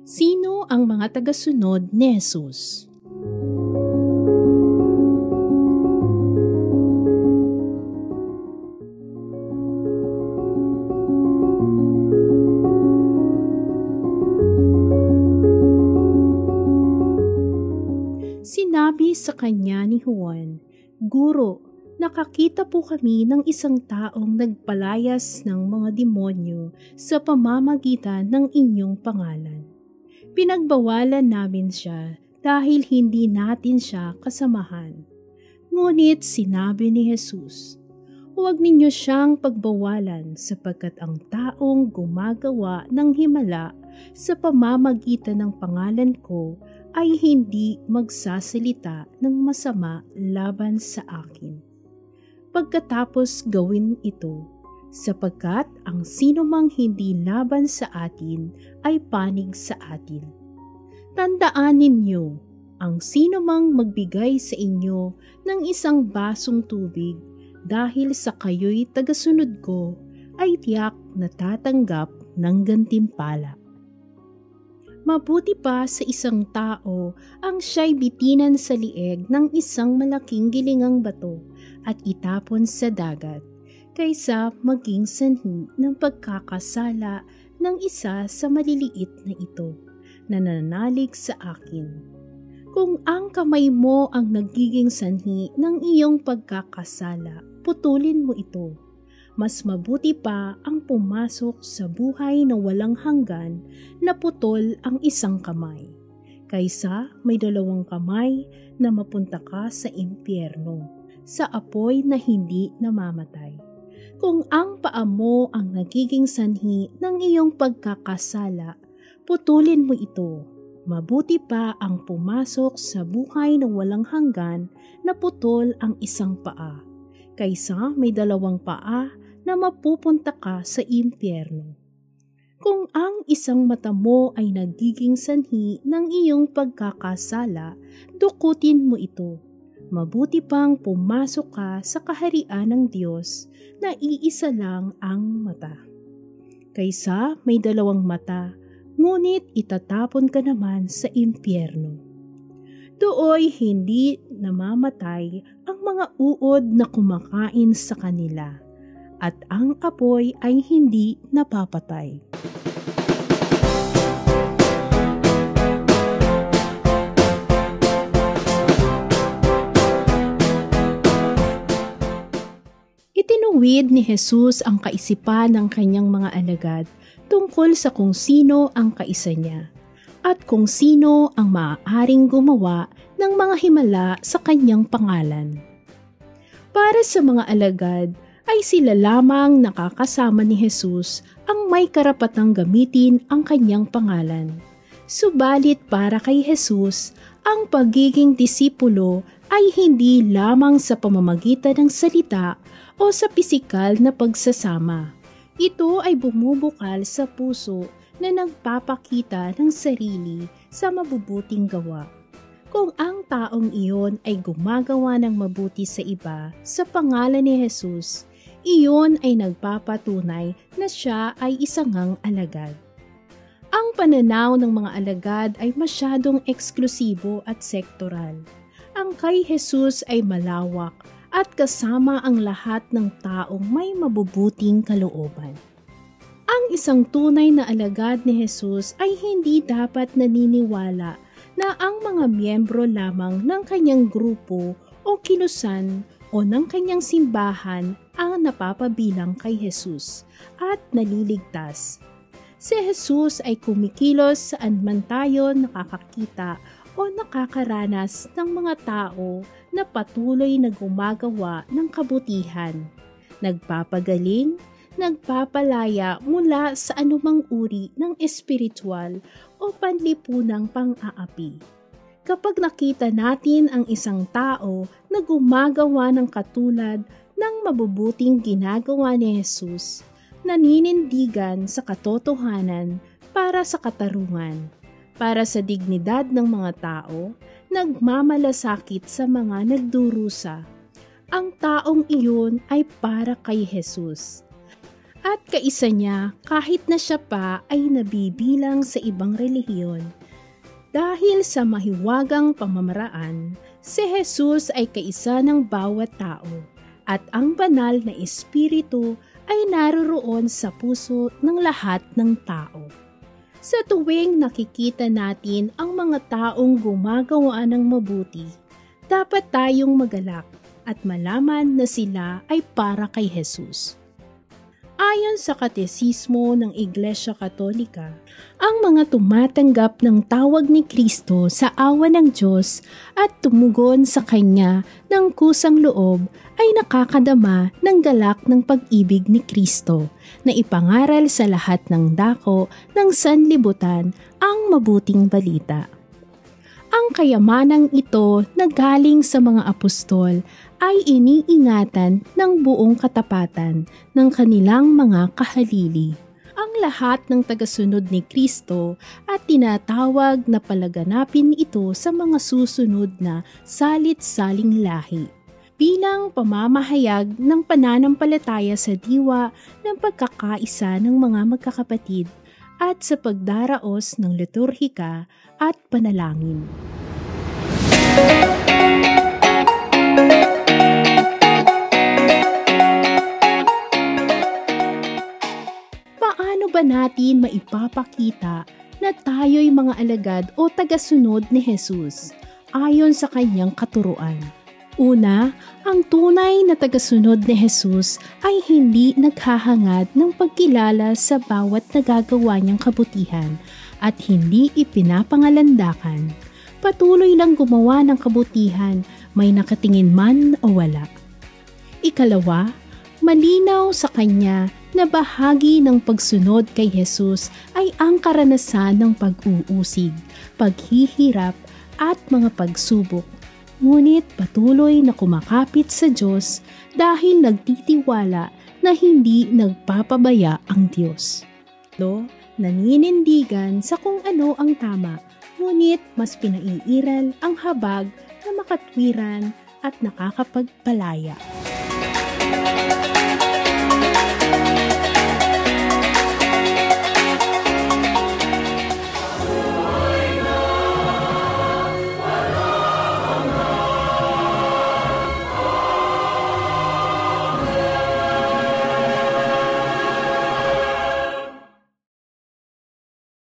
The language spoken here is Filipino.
Sino ang mga tagasunod ni Jesus? Sinabi sa kanya ni Juan, "Guro, nakakita po kami ng isang taong nagpalayas ng mga demonyo sa pamamagitan ng inyong pangalan. Pinagbawalan namin siya dahil hindi natin siya kasamahan." Ngunit sinabi ni Jesus, "Huwag ninyo siyang pagbawalan sapagkat ang taong gumagawa ng himala sa pamamagitan ng pangalan ko ay hindi magsasalita ng masama laban sa akin. Pagkatapos gawin ito, sapagkat ang sinumang hindi laban sa atin ay panig sa atin. Tandaan ninyo, ang sinumang magbigay sa inyo ng isang basong tubig dahil sa kayo'y tagasunod ko ay tiyak na tatanggap ng gantimpala. Mabuti pa sa isang tao ang siya'y bitinan sa lieg ng isang malaking gilingang bato at itapon sa dagat, kaysa maging sanhi ng pagkakasala ng isa sa maliliit na ito, na nananalig sa akin. Kung ang kamay mo ang nagiging sanhi ng iyong pagkakasala, putulin mo ito. Mas mabuti pa ang pumasok sa buhay na walang hanggan na putol ang isang kamay, kaysa may dalawang kamay na mapunta ka sa impyerno, sa apoy na hindi namamatay. Kung ang paa mo ang nagiging sanhi ng iyong pagkakasala, putulin mo ito. Mabuti pa ang pumasok sa buhay na walang hanggan na putol ang isang paa, kaysa may dalawang paa na mapupunta ka sa impyerno. Kung ang isang mata mo ay nagiging sanhi ng iyong pagkakasala, dukutin mo ito. Mabuti pang pumasok ka sa kaharian ng Diyos na iisa lang ang mata, kaysa may dalawang mata, ngunit itatapon ka naman sa impyerno. Dooy hindi namamatay ang mga uod na kumakain sa kanila, at ang apoy ay hindi napapatay. Itinuwid ni Jesus ang kaisipan ng kanyang mga alagad tungkol sa kung sino ang kaisa niya at kung sino ang maaaring gumawa ng mga himala sa kanyang pangalan. Para sa mga alagad, ay sila lamang nakakasama ni Jesus ang may karapatang gamitin ang kanyang pangalan. Subalit para kay Jesus, ang pagiging disipulo ay hindi lamang sa pamamagitan ng salita o sa pisikal na pagsasama. Ito ay bumubukal sa puso na nagpapakita ng sarili sa mabubuting gawa. Kung ang taong iyon ay gumagawa ng mabuti sa iba sa pangalan ni Jesus, iyon ay nagpapatunay na siya ay isang alagad. Ang pananaw ng mga alagad ay masyadong eksklusibo at sektoral. Ang kay Jesus ay malawak at kasama ang lahat ng taong may mabubuting kalooban. Ang isang tunay na alagad ni Jesus ay hindi dapat naniniwala na ang mga miyembro lamang ng kanyang grupo o kilusan o ng kanyang simbahan ang napapabilang kay Jesus at naliligtas. Si Jesus ay kumikilos saan man tayo nakakakita o nakakaranas ng mga tao na patuloy na gumagawa ng kabutihan, nagpapagaling, nagpapalaya mula sa anumang uri ng espiritual o panlipunang pang-aapi. Kapag nakita natin ang isang tao na gumagawa ng katulad ng mabubuting ginagawa ni Jesus, naninindigan sa katotohanan para sa katarungan, para sa dignidad ng mga tao, nagmamalasakit sa mga nagdurusa. Ang taong iyon ay para kay Jesus. At kaisa niya kahit na siya pa ay nabibilang sa ibang relihiyon. Dahil sa mahiwagang pamamaraan, si Jesus ay kaisa ng bawat tao at ang banal na espiritu ay naroroon sa puso ng lahat ng tao. Sa tuwing nakikita natin ang mga taong gumagawa ng mabuti, dapat tayong magalak at malaman na sila ay para kay Jesus. Ayon sa Katesismo ng Iglesia Katolika, ang mga tumatanggap ng tawag ni Kristo sa awa ng Diyos at tumugon sa Kanya ng kusang loob ay nakakadama ng galak ng pag-ibig ni Kristo na ipangaral sa lahat ng dako ng sanlibutan ang mabuting balita. Ang kayamanang ito na galing sa mga apostol ay iniingatan ng buong katapatan ng kanilang mga kahalili. Ang lahat ng tagasunod ni Kristo at tinatawag na palaganapin ito sa mga susunod na salit-saling lahi bilang pamamahayag ng pananampalataya sa diwa ng pagkakaisa ng mga magkakapatid at sa pagdaraos ng liturhika at panalangin. Paano ba natin maipapakita na tayo'y mga alagad o tagasunod ni Jesus ayon sa kanyang katuruan? Una, ang tunay na tagasunod ni Jesus ay hindi naghahangad ng pagkilala sa bawat nagagawa niyang kabutihan at hindi ipinapangalandakan. Patuloy lang gumawa ng kabutihan, may nakatingin man o wala. Ikalawa, malinaw sa kanya na bahagi ng pagsunod kay Jesus ay ang karanasan ng pag-uusig, paghihirap at mga pagsubok. Ngunit patuloy na kumakapit sa Diyos dahil nagtitiwala na hindi nagpapabaya ang Diyos. Naninindigan sa kung ano ang tama, ngunit mas pinaiiral ang habag na makatwiran at nakakapagpalaya.